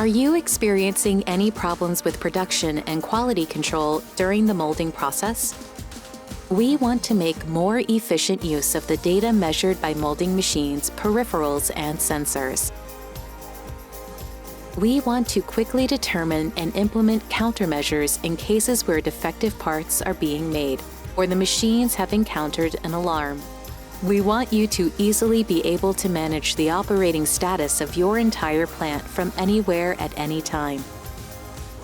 Are you experiencing any problems with production and quality control during the molding process? We want to make more efficient use of the data measured by molding machines, peripherals, and sensors. We want to quickly determine and implement countermeasures in cases where defective parts are being made or the machines have encountered an alarm. We want you to easily be able to manage the operating status of your entire plant from anywhere at any time.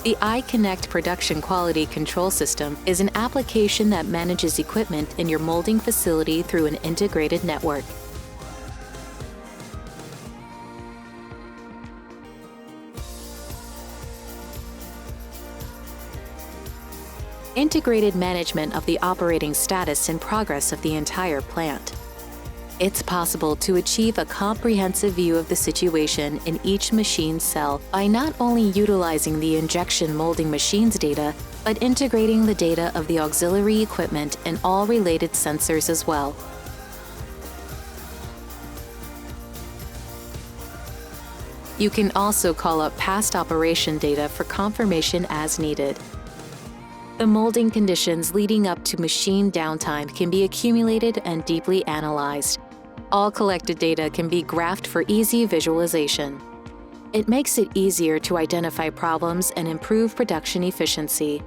The iConnect Production Quality Control System is an application that manages equipment in your molding facility through an integrated network. Integrated management of the operating status and progress of the entire plant. It's possible to achieve a comprehensive view of the situation in each machine cell by not only utilizing the injection molding machine's data, but integrating the data of the auxiliary equipment and all related sensors as well. You can also call up past operation data for confirmation as needed. The molding conditions leading up to machine downtime can be accumulated and deeply analyzed. All collected data can be graphed for easy visualization. It makes it easier to identify problems and improve production efficiency.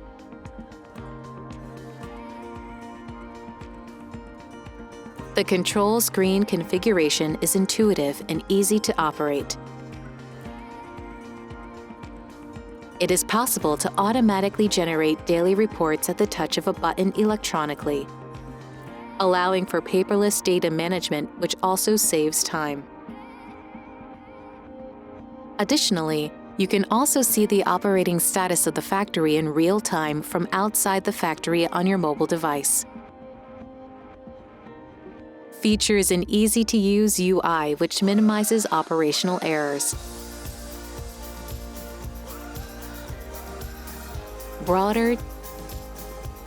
The control screen configuration is intuitive and easy to operate. It is possible to automatically generate daily reports at the touch of a button electronically, allowing for paperless data management, which also saves time. Additionally, you can also see the operating status of the factory in real time from outside the factory on your mobile device. Features an easy-to-use UI which minimizes operational errors. Broader,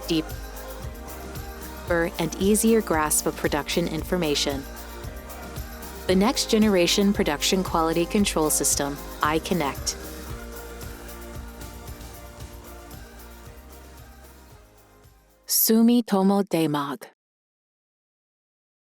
deeper, and easier grasp of production information. The next generation production quality control system, iConnect. Sumitomo Demag.